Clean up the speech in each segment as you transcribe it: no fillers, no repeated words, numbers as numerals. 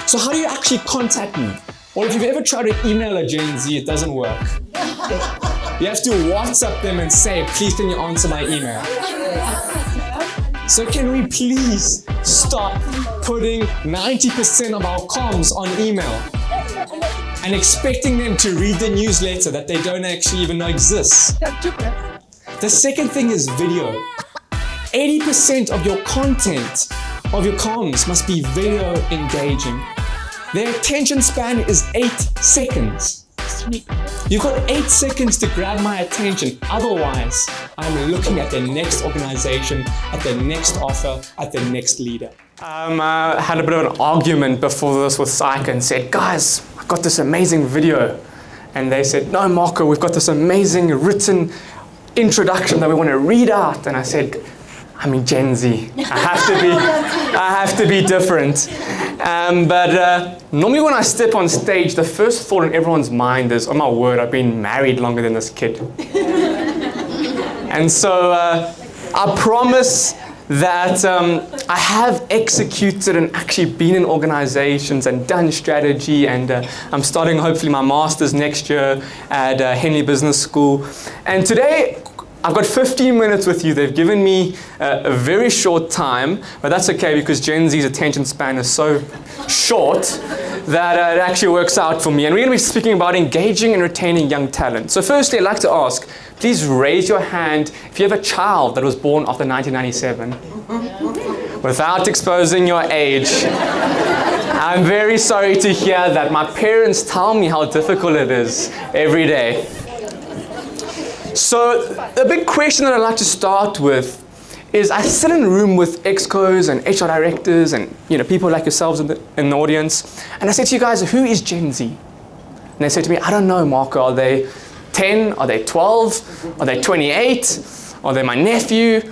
So how do you actually contact me? Or if you've ever tried to email a Gen Z, it doesn't work. You have to WhatsApp them and say, please can you answer my email? So can we please stop putting 90% of our comms on email and expecting them to read the newsletter that they don't actually even know exists? The second thing is video. 80% of your content, of your comms, must be video engaging. Their attention span is 8 seconds. You've got 8 seconds to grab my attention. Otherwise, I'm looking at the next organization, at the next offer, at the next leader. I had a bit of an argument before this with SAICA and said, guys, I've got this amazing video. And they said, no, Marko, we've got this amazing written introduction that we want to read out. And I said, I'm in Gen Z. I have to be different. But normally when I step on stage, the first thought in everyone's mind is, oh my word, I've been married longer than this kid. And so I promise that I have executed and actually been in organizations and done strategy, and I'm starting hopefully my master's next year at Henley Business School. And today, I've got 15 minutes with you. They've given me a very short time, but that's okay because Gen Z's attention span is so short that it actually works out for me. And we're going to be speaking about engaging and retaining young talent. So firstly, I'd like to ask, please raise your hand if you have a child that was born after 1997. Without exposing your age. I'm very sorry to hear that. My parents tell me how difficult it is every day. So the big question that I'd like to start with is I sit in a room with excos and HR directors and people like yourselves in the audience, and I say to you guys, who is Gen Z? And they say to me, I don't know, Marko. Are they 10? Are they 12? Are they 28? Are they my nephew?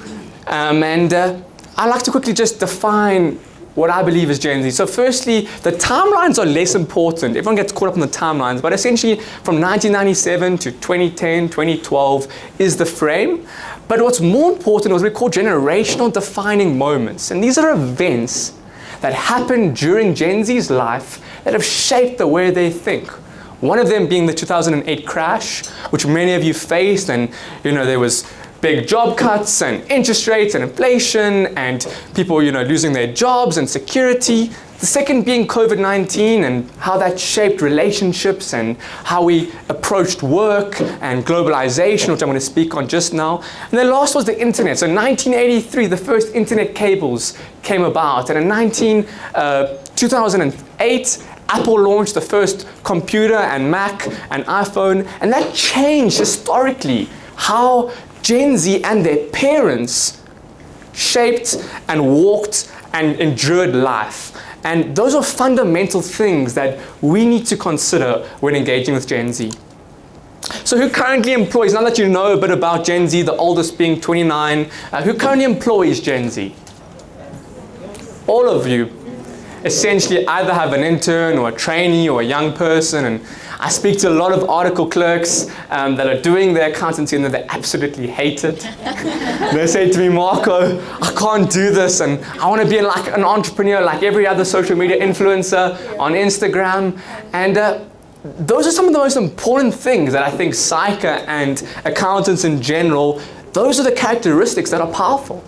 And I like to quickly just define what I believe is Gen Z. So firstly, the timelines are less important. Everyone gets caught up in the timelines, but essentially from 1997 to 2010, 2012 is the frame. But what's more important is what we call generational defining moments. And these are events that happen during Gen Z's life that have shaped the way they think. One of them being the 2008 crash, which many of you faced, and there was big job cuts and interest rates and inflation and people losing their jobs and security. The second being COVID-19 and how that shaped relationships and how we approached work and globalization, which I'm going to speak on just now. And the last was the internet. So in 1983, the first internet cables came about. And in 2008, Apple launched the first computer and Mac and iPhone. And that changed historically how Gen Z and their parents shaped and walked and endured life. And those are fundamental things that we need to consider when engaging with Gen Z. So who currently employs, now that you know a bit about Gen Z, the oldest being 29, who currently employs Gen Z? All of you essentially either have an intern or a trainee or a young person, and I speak to a lot of article clerks that are doing their accountancy and they absolutely hate it. They say to me, Marko, I can't do this and I want to be like an entrepreneur like every other social media influencer on Instagram. And those are some of the most important things that I think SAICA and accountants in general, those are the characteristics that are powerful.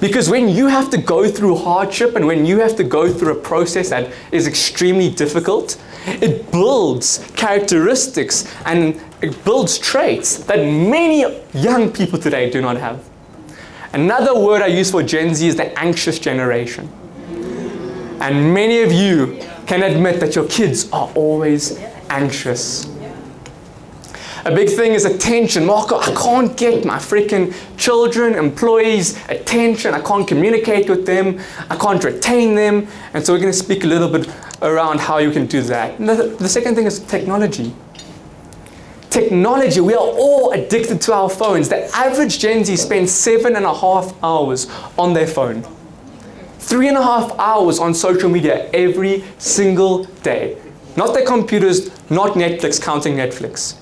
Because when you have to go through hardship and when you have to go through a process that is extremely difficult, it builds characteristics and it builds traits that many young people today do not have. Another word I use for Gen Z is the anxious generation. And many of you can admit that your kids are always anxious. A big thing is attention. Marko, I can't get my freaking children, employees' attention. I can't communicate with them. I can't retain them. And so we're going to speak a little bit around how you can do that. And the second thing is technology. Technology, we are all addicted to our phones. The average Gen Z spends 7.5 hours on their phone. 3.5 hours on social media every single day. Not their computers, not Netflix, counting Netflix.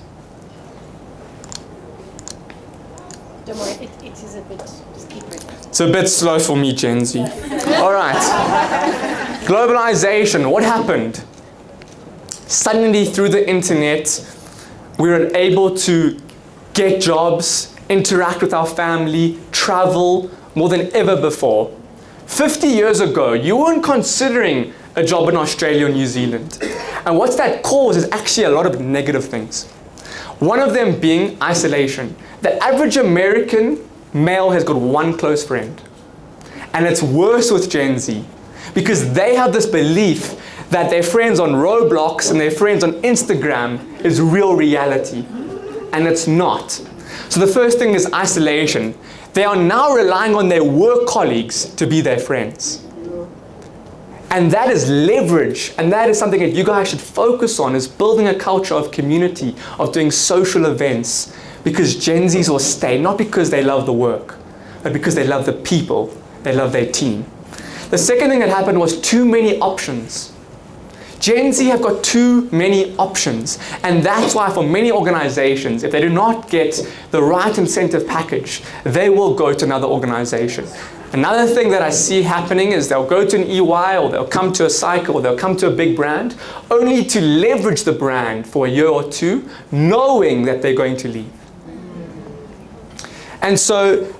Don't worry, it is a bit, just keep reading. It's a bit slow for me, Gen Z. All right. Globalization, what happened? Suddenly through the internet, we were able to get jobs, interact with our family, travel more than ever before. 50 years ago, you weren't considering a job in Australia or New Zealand. And what that caused is actually a lot of negative things. One of them being isolation. The average American male has got one close friend. And it's worse with Gen Z because they have this belief that their friends on Roblox and their friends on Instagram is real reality. And it's not. So the first thing is isolation. They are now relying on their work colleagues to be their friends. And that is leverage. And that is something that you guys should focus on, is building a culture of community, of doing social events. Because Gen Zs will stay, not because they love the work, but because they love the people, they love their team. The second thing that happened was too many options. Gen Z have got too many options, and that's why for many organizations, if they do not get the right incentive package, they will go to another organization. Another thing that I see happening is they'll go to an EY, or they'll come to a SAICA, or they'll come to a big brand, only to leverage the brand for a year or two, knowing that they're going to leave. And so,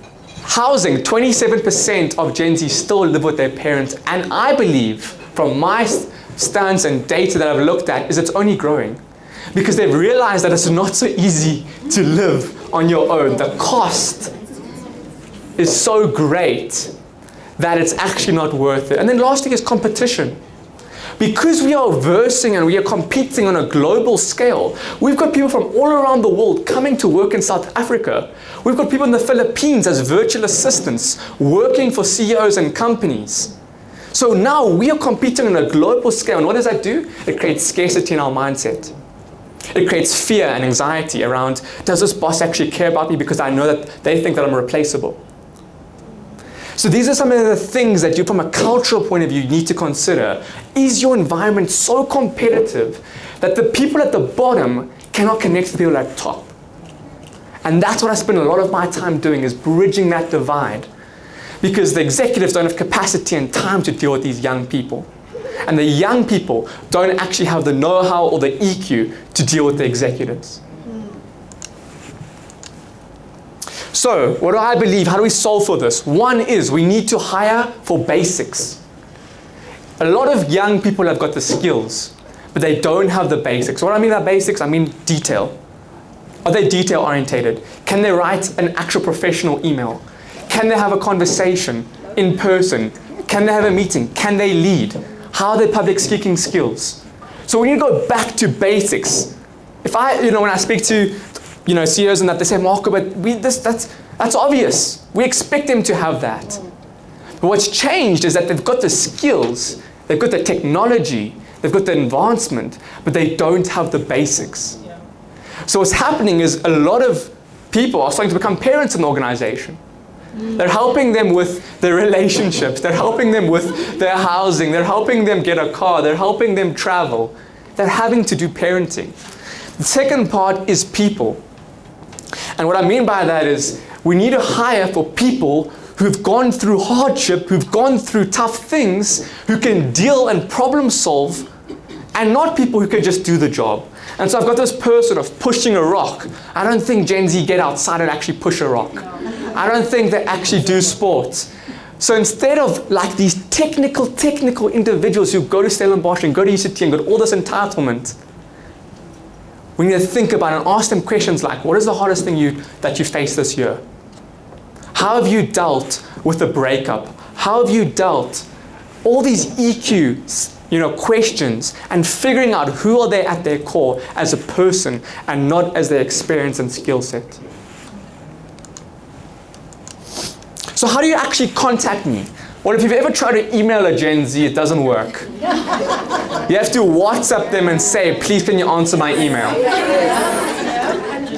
housing, 27% of Gen Z still live with their parents, and I believe, from my stance and data that I've looked at, is it's only growing. Because they've realized that it's not so easy to live on your own. The cost is so great that it's actually not worth it. And then last thing is competition. Because we are versing and we are competing on a global scale, we've got people from all around the world coming to work in South Africa. We've got people in the Philippines as virtual assistants working for CEOs and companies. So now we are competing on a global scale, and what does that do? It creates scarcity in our mindset. It creates fear and anxiety around, does this boss actually care about me because I know that they think that I'm replaceable? So these are some of the things that you, from a cultural point of view, need to consider. Is your environment so competitive that the people at the bottom cannot connect to the people at the top? And that's what I spend a lot of my time doing, is bridging that divide. Because the executives don't have capacity and time to deal with these young people. And the young people don't actually have the know-how or the EQ to deal with the executives. So, what do I believe? How do we solve for this? One is we need to hire for basics. A lot of young people have got the skills, but they don't have the basics. What I mean by basics, I mean detail. Are they detail orientated? Can they write an actual professional email? Can they have a conversation in person? Can they have a meeting? Can they lead? How are their public speaking skills? So we need to go back to basics. If I, when I speak to, CEOs and that, they say, Marko, but that's obvious. We expect them to have that. But what's changed is that they've got the skills, they've got the technology, they've got the advancement, but they don't have the basics. Yeah. So what's happening is a lot of people are starting to become parents in the organization. They're helping them with their relationships. They're helping them with their housing. They're helping them get a car. They're helping them travel. They're having to do parenting. The second part is people. And what I mean by that is we need to hire for people who've gone through hardship, who've gone through tough things, who can deal and problem solve, and not people who can just do the job. And so I've got this person of pushing a rock. I don't think Gen Z get outside and actually push a rock. I don't think they actually do sports. So instead of like these technical individuals who go to Stellenbosch and go to UCT and got all this entitlement, we need to think about and ask them questions like, what is the hardest thing that you faced this year? How have you dealt with a breakup? How have you dealt all these EQ questions, and figuring out who are they at their core as a person and not as their experience and skill set. So how do you actually contact me? Well, if you've ever tried to email a Gen Z, it doesn't work. You have to WhatsApp them and say, please can you answer my email?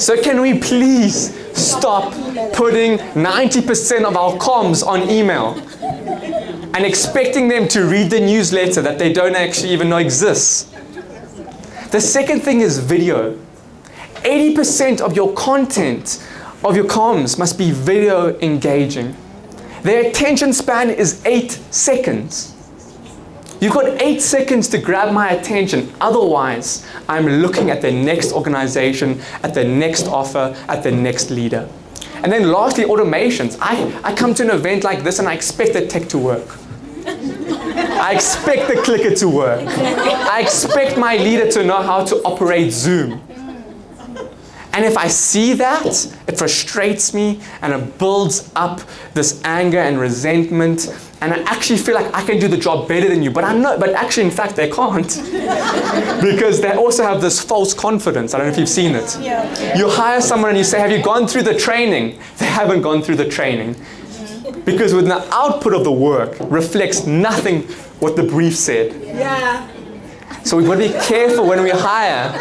So can we please stop putting 90% of our comms on email and expecting them to read the newsletter that they don't actually even know exists? The second thing is video. 80% of your content, of your comms, must be video engaging. Their attention span is 8 seconds. You've got 8 seconds to grab my attention. Otherwise, I'm looking at the next organization, at the next offer, at the next leader. And then lastly, automations. I come to an event like this and I expect the tech to work. I expect the clicker to work. I expect my leader to know how to operate Zoom. And if I see that, it frustrates me and it builds up this anger and resentment. And I actually feel like I can do the job better than you, but I'm not. But actually, in fact, they can't. Because they also have this false confidence. I don't know if you've seen it. Yeah. You hire someone and you say, have you gone through the training? They haven't gone through the training. Because when the output of the work reflects nothing what the brief said. Yeah. So we've got to be careful when we hire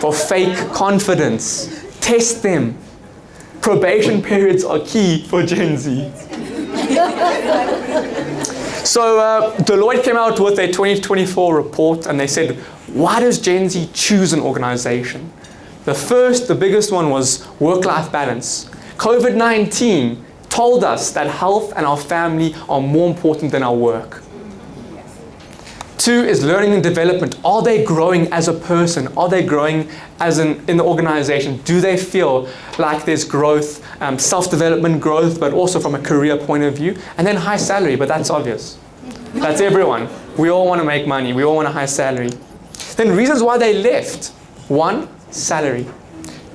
for fake confidence. Test them. Probation periods are key for Gen Z. So Deloitte came out with their 2024 report and they said, why does Gen Z choose an organization? The biggest one was work-life balance. COVID-19 told us that health and our family are more important than our work. 2 is learning and development. Are they growing as a person? Are they growing in the organization? Do they feel like there's growth, self-development growth, but also from a career point of view? And then high salary, but that's obvious. That's everyone. We all want to make money. We all want a high salary. Then reasons why they left. 1, salary.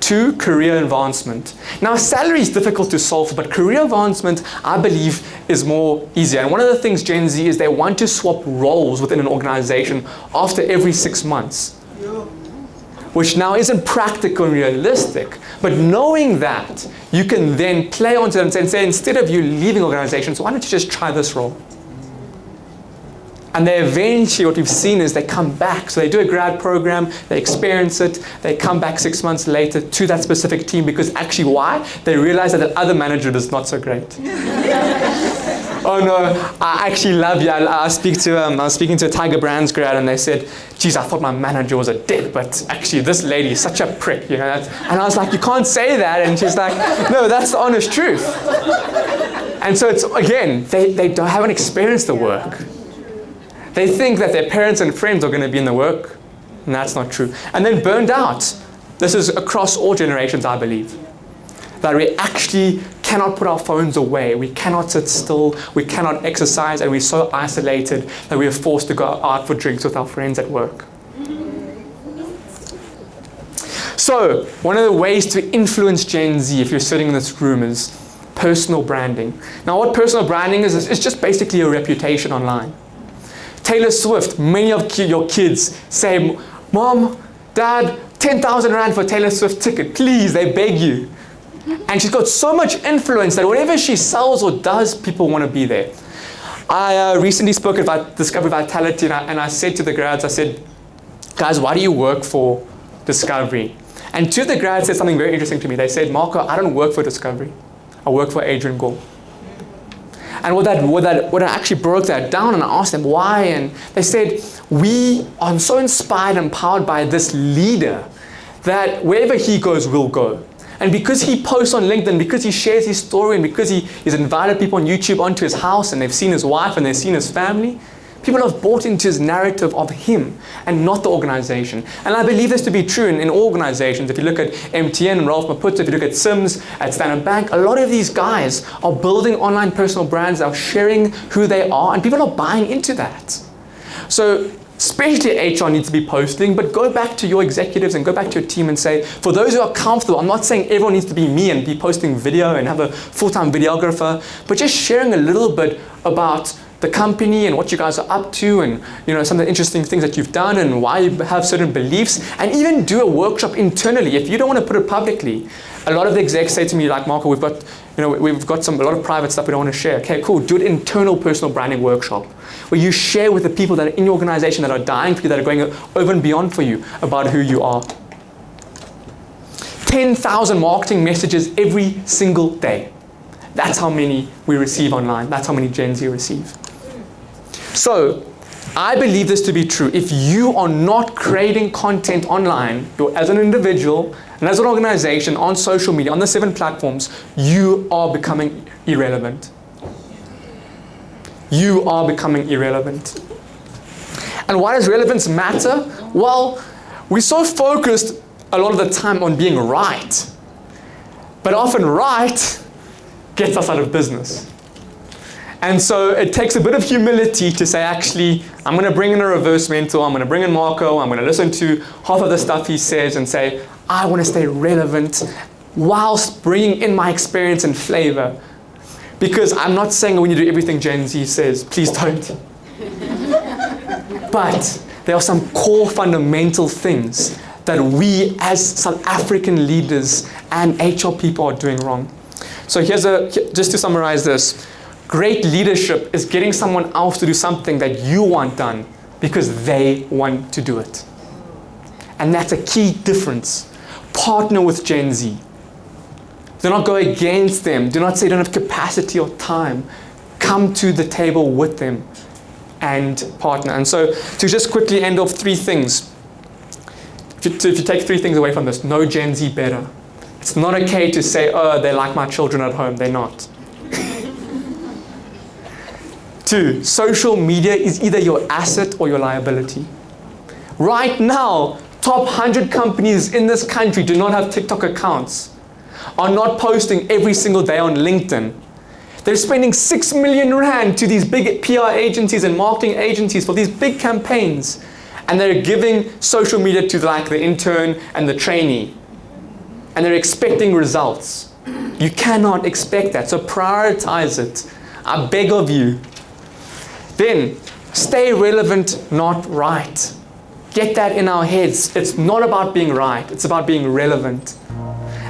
2, career advancement. Now, salary is difficult to solve, but career advancement, I believe, is more easier. And one of the things Gen Z is they want to swap roles within an organization after every 6 months, which now isn't practical and realistic. But knowing that, you can then play onto them and say, instead of you leaving organizations, why don't you just try this role? And they eventually, what we've seen is they come back. So they do a grad program, they experience it, they come back 6 months later to that specific team because actually why? They realize that the other manager is not so great. Oh no, I actually love you. I was speaking to a Tiger Brands grad and they said, geez, I thought my manager was a dick, but actually this lady is such a prick. And I was like, you can't say that. And she's like, no, that's the honest truth. And so it's, again, they haven't experienced the work. They think that their parents and friends are going to be in the work, and that's not true. And then burned out. This is across all generations, I believe. That we actually cannot put our phones away. We cannot sit still. We cannot exercise, and we're so isolated that we are forced to go out for drinks with our friends at work. So, one of the ways to influence Gen Z, if you're sitting in this room, is personal branding. Now, what personal branding is just basically a reputation online. Taylor Swift, many of your kids say, Mom, Dad, 10,000 Rand for Taylor Swift ticket, please, they beg you. And she's got so much influence that whatever she sells or does, people want to be there. I recently spoke about Discovery Vitality and I said to the grads, I said, guys, why do you work for Discovery? And 2 of the grads said something very interesting to me. They said, Marko, I don't work for Discovery. I work for Adrian Gore. And what I actually broke that down and I asked them why, and they said, we are so inspired and empowered by this leader that wherever he goes, we'll go. And because he posts on LinkedIn, because he shares his story, and because he's invited people on YouTube onto his house, and they've seen his wife and they've seen his family, people have bought into his narrative of him and not the organization. And I believe this to be true in organizations. If you look at MTN and Ralph Maputo, if you look at Sims, at Standard Bank, a lot of these guys are building online personal brands, are sharing who they are, and people are buying into that. So especially HR needs to be posting, but go back to your executives and go back to your team and say, for those who are comfortable, I'm not saying everyone needs to be me and be posting video and have a full-time videographer, but just sharing a little bit about the company and what you guys are up to and some of the interesting things that you've done and why you have certain beliefs, and even do a workshop internally. If you don't want to put it publicly, a lot of the execs say to me, like, Marko, we've got a lot of private stuff we don't want to share. Okay, cool, do an internal personal branding workshop where you share with the people that are in your organization that are dying for you, that are going over and beyond for you about who you are. 10,000 marketing messages every single day. That's how many we receive online. That's how many Gen Z receive. So, I believe this to be true. If you are not creating content online, as an individual and as an organization, on social media, on the 7 platforms, you are becoming irrelevant. You are becoming irrelevant. And why does relevance matter? Well, we're so focused a lot of the time on being right. But often right gets us out of business. And so it takes a bit of humility to say, actually, I'm going to bring in a reverse mentor, I'm going to bring in Marko, I'm going to listen to half of the stuff he says and say, I want to stay relevant whilst bringing in my experience and flavor. Because I'm not saying when you do everything Gen Z says, please don't. But there are some core fundamental things that we as South African leaders and HR people are doing wrong. So just to summarize this, great leadership is getting someone else to do something that you want done because they want to do it. And that's a key difference. Partner with Gen Z. Do not go against them. Do not say you don't have capacity or time. Come to the table with them and partner. And so to just quickly end off 3 things. If you take 3 things away from this, know Gen Z better. It's not okay to say, oh, they're like my children at home. They're not. 2, social media is either your asset or your liability. Right now, top 100 companies in this country do not have TikTok accounts, are not posting every single day on LinkedIn. They're spending 6 million rand to these big PR agencies and marketing agencies for these big campaigns. And they're giving social media to like the intern and the trainee. And they're expecting results. You cannot expect that, so prioritize it. I beg of you. Then, stay relevant, not right. Get that in our heads. It's not about being right, it's about being relevant.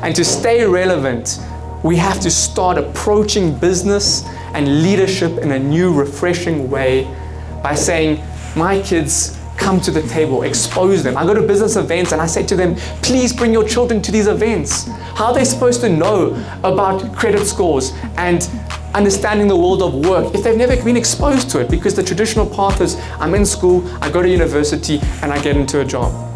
And to stay relevant, we have to start approaching business and leadership in a new, refreshing way by saying, my kids, come to the table, expose them. I go to business events and I say to them, please bring your children to these events. How are they supposed to know about credit scores and understanding the world of work if they've never been exposed to it? Because the traditional path is, I'm in school, I go to university, and I get into a job.